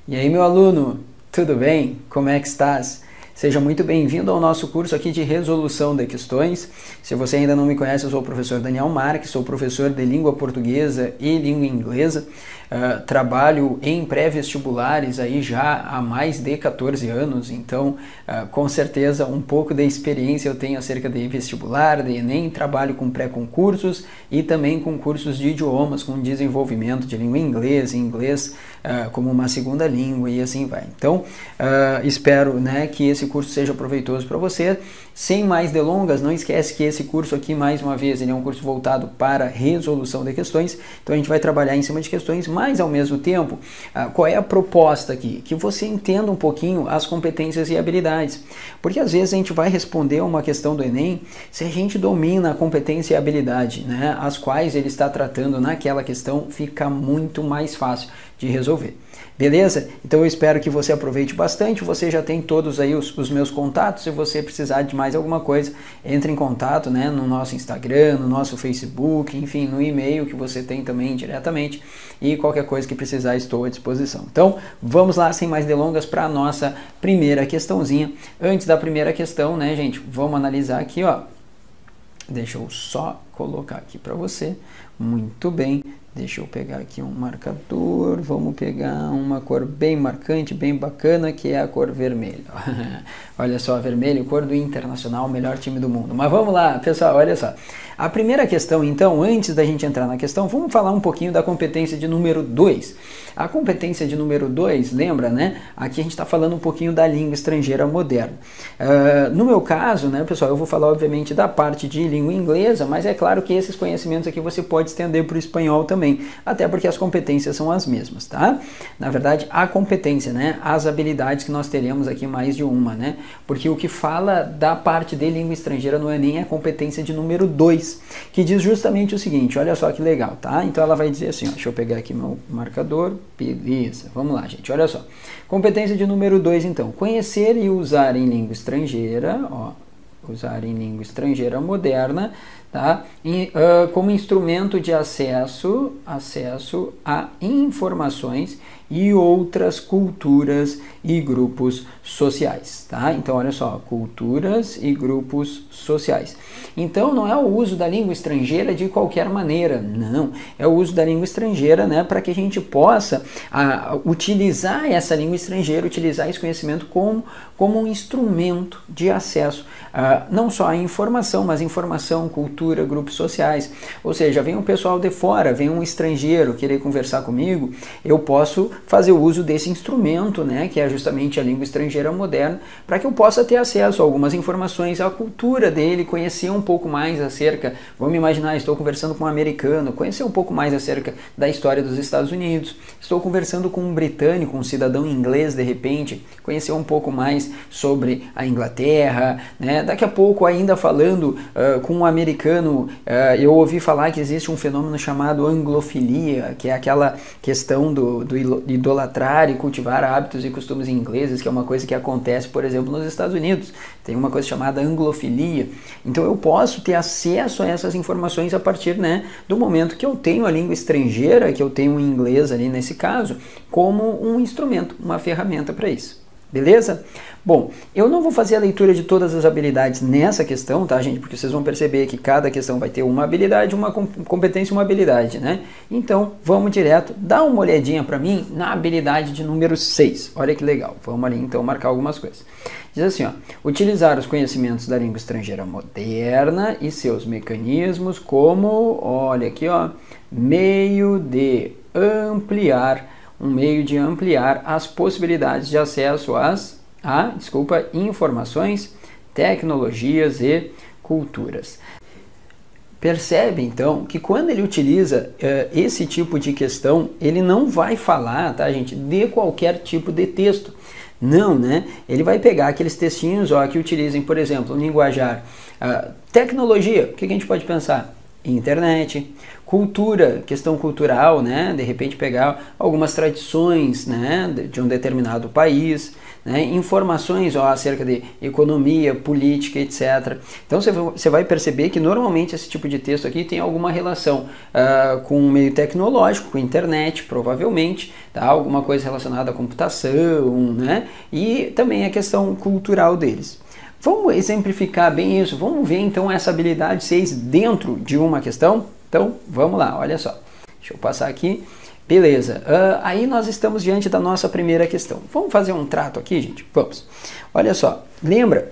E aí, meu aluno, tudo bem? Como é que estás? Seja muito bem-vindo ao nosso curso aqui de resolução de questões. Se você ainda não me conhece, eu sou o professor Daniel Marques, sou professor de língua portuguesa e língua inglesa. Trabalho em pré-vestibulares aí já há mais de 14 anos, então com certeza um pouco de experiência eu tenho acerca de vestibular, de Enem, trabalho com pré-concursos e também com cursos de idiomas, com desenvolvimento de língua inglesa, inglês como uma segunda língua e assim vai. Então espero, né, que esse curso seja proveitoso para você. Sem mais delongas, não esquece que esse curso aqui, mais uma vez, ele é um curso voltado para resolução de questões, então a gente vai trabalhar em cima de questões, mas ao mesmo tempo, qual é a proposta aqui? Que você entenda um pouquinho as competências e habilidades, porque às vezes a gente vai responder uma questão do Enem se a gente domina a competência e a habilidade, né, as quais ele está tratando naquela questão, fica muito mais fácil de resolver. Beleza? Então eu espero que você aproveite bastante, você já tem todos aí os meus contatos, se você precisar de mais alguma coisa, entre em contato, né, no nosso Instagram, no nosso Facebook, enfim, no e-mail que você tem também diretamente, e qualquer coisa que precisar estou à disposição. Então vamos lá, sem mais delongas, para a nossa primeira questãozinha. Antes da primeira questão, né, gente, vamos analisar aqui, ó. Deixa eu só colocar aqui para você. Muito bem. Deixa eu pegar aqui um marcador, vamos pegar uma cor bem marcante, bem bacana, que é a cor vermelha. Olha só, vermelho, cor do Internacional, melhor time do mundo. Mas vamos lá, pessoal, olha só. A primeira questão, então, antes da gente entrar na questão, vamos falar um pouquinho da competência de número 2. A competência de número 2, lembra, né? Aqui a gente está falando um pouquinho da língua estrangeira moderna. No meu caso, né, pessoal, eu vou falar, obviamente, da parte de língua inglesa, mas é claro que esses conhecimentos aqui você pode estender para o espanhol também, até porque as competências são as mesmas, tá? Na verdade, a competência, né? As habilidades que nós teremos aqui, mais de uma, né? Porque o que fala da parte de língua estrangeira no Enem é a competência de número 2, que diz justamente o seguinte, olha só que legal, tá? Então ela vai dizer assim, ó, deixa eu pegar aqui meu marcador, beleza, vamos lá, gente, olha só. Competência de número 2, então, conhecer e usar em língua estrangeira, ó, usar em língua estrangeira moderna, tá? Como instrumento de acesso a informações e outras culturas e grupos sociais, tá? Então, olha só, culturas e grupos sociais. Então, não é o uso da língua estrangeira de qualquer maneira, não. É o uso da língua estrangeira, né, para que a gente possa utilizar essa língua estrangeira, utilizar esse conhecimento como um instrumento de acesso, não só à informação, mas informação, cultura, grupos sociais. Ou seja, vem um pessoal de fora, vem um estrangeiro querer conversar comigo, eu posso fazer o uso desse instrumento, né, que é justamente a língua estrangeira moderna, para que eu possa ter acesso a algumas informações, à cultura dele, conhecer um pouco mais acerca, vamos imaginar, estou conversando com um americano, conhecer um pouco mais acerca da história dos Estados Unidos, estou conversando com um britânico, um cidadão inglês, de repente, conhecer um pouco mais sobre a Inglaterra, né, daqui a pouco ainda falando com um americano, eu ouvi falar que existe um fenômeno chamado anglofilia, que é aquela questão do idolatrar e cultivar hábitos e costumes ingleses, que é uma coisa que acontece, por exemplo, nos Estados Unidos. Tem uma coisa chamada anglofilia. Então eu posso ter acesso a essas informações a partir, né, do momento que eu tenho a língua estrangeira, que eu tenho o inglês ali nesse caso, como um instrumento, uma ferramenta para isso. Beleza? Bom, eu não vou fazer a leitura de todas as habilidades nessa questão, tá, gente? Porque vocês vão perceber que cada questão vai ter uma habilidade, uma competência e uma habilidade, né? Então, vamos direto, dá uma olhadinha para mim na habilidade de número 6. Olha que legal. Vamos ali, então, marcar algumas coisas. Diz assim, ó, utilizar os conhecimentos da língua estrangeira moderna e seus mecanismos como, olha aqui, ó, meio de ampliar as possibilidades de acesso a informações, tecnologias e culturas. Percebe, então, que quando ele utiliza esse tipo de questão, ele não vai falar, tá, gente, de qualquer tipo de texto. Não, né? Ele vai pegar aqueles textinhos, ó, que utilizem, por exemplo, um linguajar. Tecnologia, o que a gente pode pensar? internet. Cultura, questão cultural, né? De repente pegar algumas tradições, né, de um determinado país, né? Informações acerca de economia, política, etc. Então você vai perceber que normalmente esse tipo de texto aqui tem alguma relação com o meio tecnológico, com a internet, provavelmente, tá? Alguma coisa relacionada à computação, né? E também a questão cultural deles. Vamos exemplificar bem isso, vamos ver então essa habilidade 6 dentro de uma questão? Então, vamos lá, olha só. Deixa eu passar aqui. Beleza, aí nós estamos diante da nossa primeira questão. Vamos fazer um trato aqui, gente? Vamos. Olha só, lembra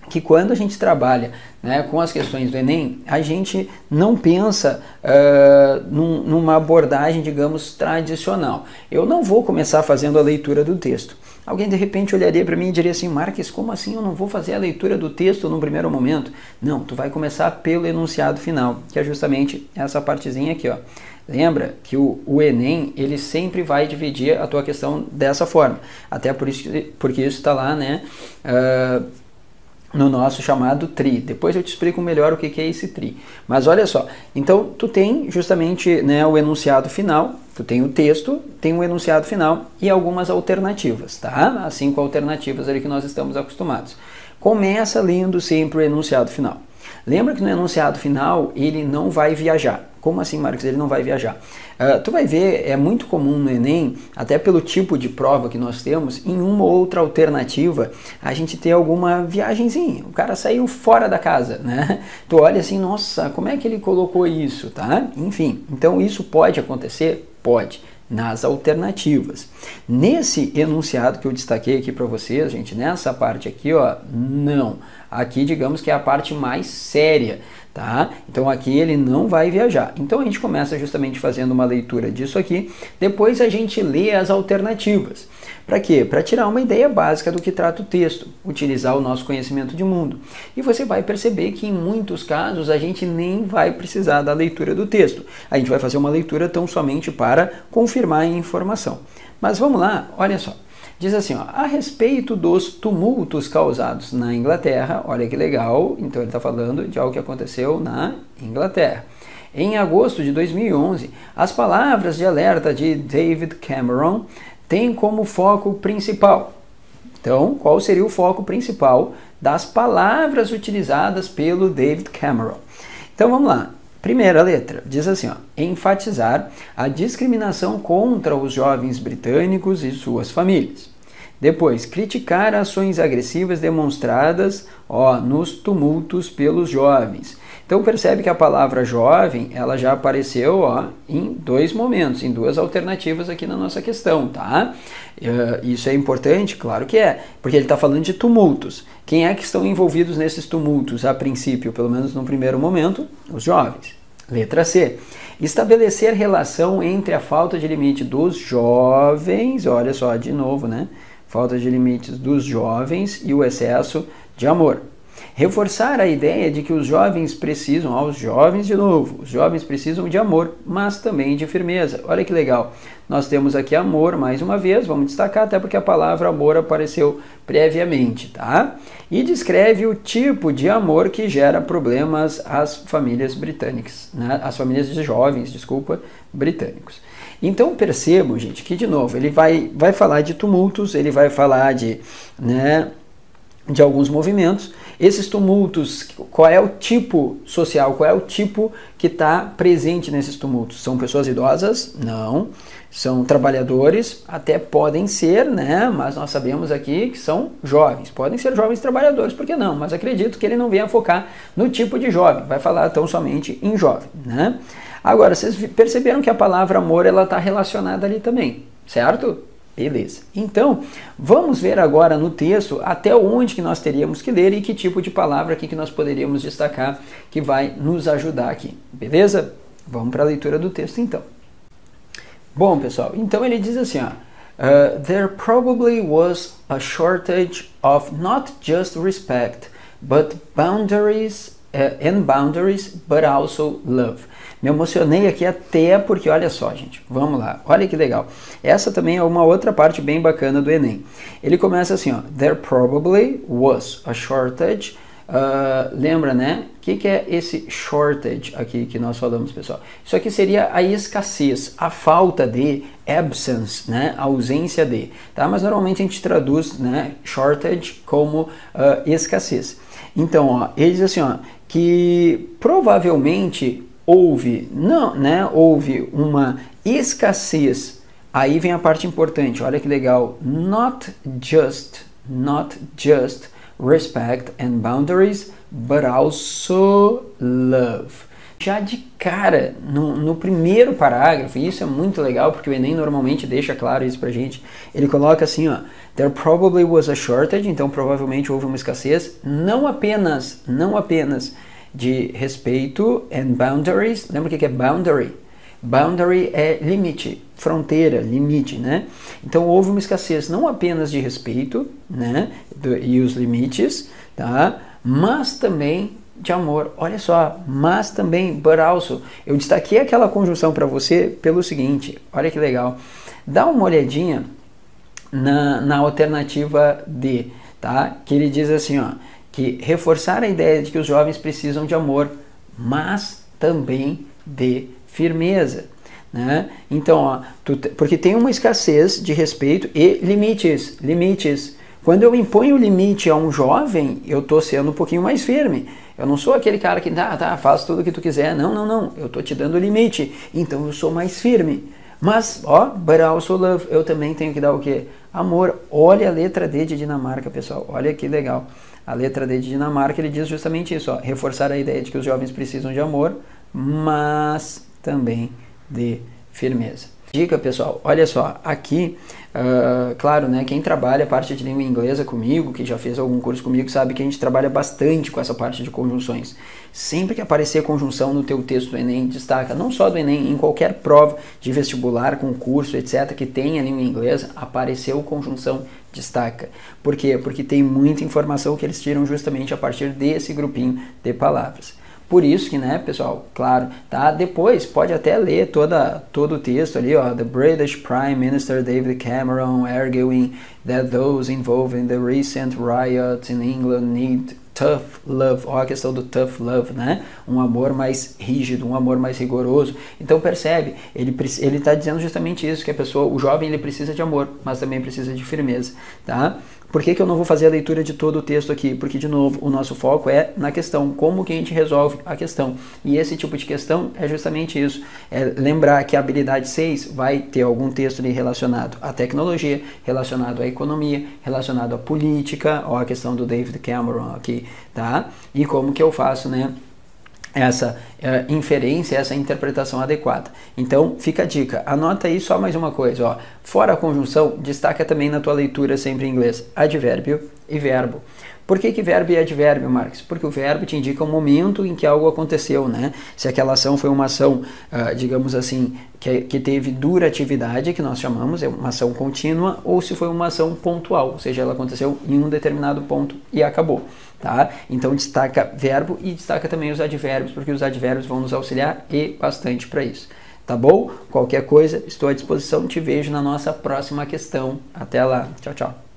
que quando a gente trabalha, né, com as questões do Enem, a gente não pensa numa abordagem, digamos, tradicional. Eu não vou começar fazendo a leitura do texto. Alguém de repente olharia para mim e diria assim: Marques, como assim eu não vou fazer a leitura do texto no primeiro momento? Não, tu vai começar pelo enunciado final, que é justamente essa partezinha aqui, ó. Lembra que o Enem, ele sempre vai dividir a tua questão dessa forma. Até porque isso está lá, né, no nosso chamado TRI. Depois eu te explico melhor o que é esse TRI. Mas olha só, então tu tem justamente, né, o enunciado final, tu tem o texto, tem o enunciado final e algumas alternativas, tá? As 5 alternativas ali que nós estamos acostumados. Começa lendo sempre o enunciado final. Lembra que no enunciado final ele não vai viajar. Como assim, Marcos? Ele não vai viajar. Tu vai ver, é muito comum no Enem, até pelo tipo de prova que nós temos, em uma ou outra alternativa, a gente ter alguma viagenzinha. O cara saiu fora da casa, né? Tu olha assim, nossa, como é que ele colocou isso, tá? Enfim, então isso pode acontecer? Pode. Nas alternativas. Nesse enunciado que eu destaquei aqui para vocês, gente, nessa parte aqui, ó, não. Aqui, digamos que é a parte mais séria, tá? Então aqui ele não vai viajar. Então a gente começa justamente fazendo uma leitura disso aqui, depois a gente lê as alternativas. Para quê? Para tirar uma ideia básica do que trata o texto, utilizar o nosso conhecimento de mundo. E você vai perceber que em muitos casos a gente nem vai precisar da leitura do texto. A gente vai fazer uma leitura tão somente para confirmar a informação. Mas vamos lá, olha só. Diz assim, ó, a respeito dos tumultos causados na Inglaterra, olha que legal, então ele está falando de algo que aconteceu na Inglaterra. Em agosto de 2011, as palavras de alerta de David Cameron têm como foco principal. Então, qual seria o foco principal das palavras utilizadas pelo David Cameron? Então, vamos lá. Primeira letra, diz assim, ó, enfatizar a discriminação contra os jovens britânicos e suas famílias. Depois, criticar ações agressivas demonstradas, ó, nos tumultos pelos jovens. Então percebe que a palavra jovem, ela já apareceu, ó, em 2 momentos, em 2 alternativas aqui na nossa questão, tá? Isso é importante? Claro que é, porque ele está falando de tumultos. Quem é que estão envolvidos nesses tumultos, a princípio, pelo menos no primeiro momento? Os jovens. Letra C. Estabelecer relação entre a falta de limite dos jovens, olha só, de novo, né? Falta de limites dos jovens e o excesso de amor. Reforçar a ideia de que os jovens precisam, aos jovens de novo, os jovens precisam de amor, mas também de firmeza. Olha que legal, nós temos aqui amor mais uma vez, vamos destacar até porque a palavra amor apareceu previamente, tá? E descreve o tipo de amor que gera problemas às famílias britânicas, né? As famílias de jovens, desculpa, britânicos. Então percebam, gente, que de novo, ele vai falar de tumultos, ele vai falar de, né, de alguns movimentos. Esses tumultos, qual é o tipo social, qual é o tipo que está presente nesses tumultos? São pessoas idosas? Não. São trabalhadores? Até podem ser, né? Mas nós sabemos aqui que são jovens. Podem ser jovens trabalhadores, por que não? Mas acredito que ele não venha focar no tipo de jovem, vai falar tão somente em jovem, né? Agora, vocês perceberam que a palavra amor, ela está relacionada ali também, certo? Beleza. Então, vamos ver agora no texto até onde que nós teríamos que ler e que tipo de palavra aqui que nós poderíamos destacar que vai nos ajudar aqui. Beleza? Vamos para a leitura do texto então. Bom, pessoal, então ele diz assim, ó, there probably was a shortage of not just respect, but boundaries, but also love. Me emocionei aqui até porque, olha só, gente, vamos lá, olha que legal. Essa também é uma outra parte bem bacana do Enem. Ele começa assim, ó, there probably was a shortage lembra, né? O que é esse shortage aqui que nós falamos, pessoal? Isso aqui seria a escassez, a falta de, absence, né? A ausência de, tá? Mas normalmente a gente traduz, né, shortage como escassez. Então, ó, ele diz assim, ó, que provavelmente houve uma escassez. Aí vem a parte importante, olha que legal. Not just respect and boundaries, but also love. Já de cara, no primeiro parágrafo, e isso é muito legal, porque o Enem normalmente deixa claro isso pra gente, ele coloca assim, ó, there probably was a shortage, então provavelmente houve uma escassez, não apenas de respeito and boundaries. Lembra o que é boundary? Boundary é limite, fronteira, limite, né? Então houve uma escassez não apenas de respeito, né, e os limites, tá? Mas também de amor. Olha só, mas também, but also. Eu destaquei aquela conjunção para você pelo seguinte, olha que legal. Dá uma olhadinha na alternativa D, tá? Que ele diz assim, ó, que reforçar a ideia de que os jovens precisam de amor, mas também de firmeza, né? Então, ó, porque tem uma escassez de respeito e limites. Quando eu imponho o limite a um jovem, eu estou sendo um pouquinho mais firme. Eu não sou aquele cara que, faz tudo o que tu quiser. Não. Eu estou te dando o limite. Então eu sou mais firme. Mas, ó, but also love, eu também tenho que dar o quê? Amor. Olha a letra D de Dinamarca, pessoal. Olha que legal. A letra D de Dinamarca, ele diz justamente isso, ó. Reforçar a ideia de que os jovens precisam de amor, mas também de firmeza. Dica, pessoal, olha só, aqui, claro, né, quem trabalha a parte de língua inglesa comigo, que já fez algum curso comigo, sabe que a gente trabalha bastante com essa parte de conjunções. Sempre que aparecer conjunção no teu texto do Enem, destaca, não só do Enem, em qualquer prova de vestibular, concurso, etc., que tenha língua inglesa, apareceu conjunção, destaca. Por quê? Porque tem muita informação que eles tiram justamente a partir desse grupinho de palavras. Por isso que, né, pessoal, claro, tá? Depois pode até ler todo o texto ali, ó, The British Prime Minister David Cameron arguing that those involved in the recent riots in England need tough love, ó, a questão do tough love, né? Um amor mais rígido, um amor mais rigoroso. Então percebe, ele está dizendo justamente isso, que o jovem ele precisa de amor, mas também precisa de firmeza, tá? Por que eu não vou fazer a leitura de todo o texto aqui? Porque, de novo, o nosso foco é na questão, como que a gente resolve a questão. E esse tipo de questão é justamente isso. É lembrar que a habilidade 6 vai ter algum texto ali relacionado à tecnologia, relacionado à economia, relacionado à política, ó, a questão do David Cameron aqui, tá? E como que eu faço, né, essa inferência, essa interpretação adequada. Então, fica a dica. Anota aí só mais uma coisa, ó. Fora a conjunção, destaca também na tua leitura sempre em inglês advérbio e verbo. Por que verbo e advérbio, Marcos? Porque o verbo te indica o momento em que algo aconteceu, né? Se aquela ação foi uma ação, digamos assim, que teve duratividade, que nós chamamos, é uma ação contínua, ou se foi uma ação pontual, ou seja, ela aconteceu em um determinado ponto e acabou, tá? Então destaca verbo e destaca também os advérbios, porque os advérbios vão nos auxiliar e bastante para isso. Tá bom? Qualquer coisa, estou à disposição, te vejo na nossa próxima questão. Até lá, tchau, tchau.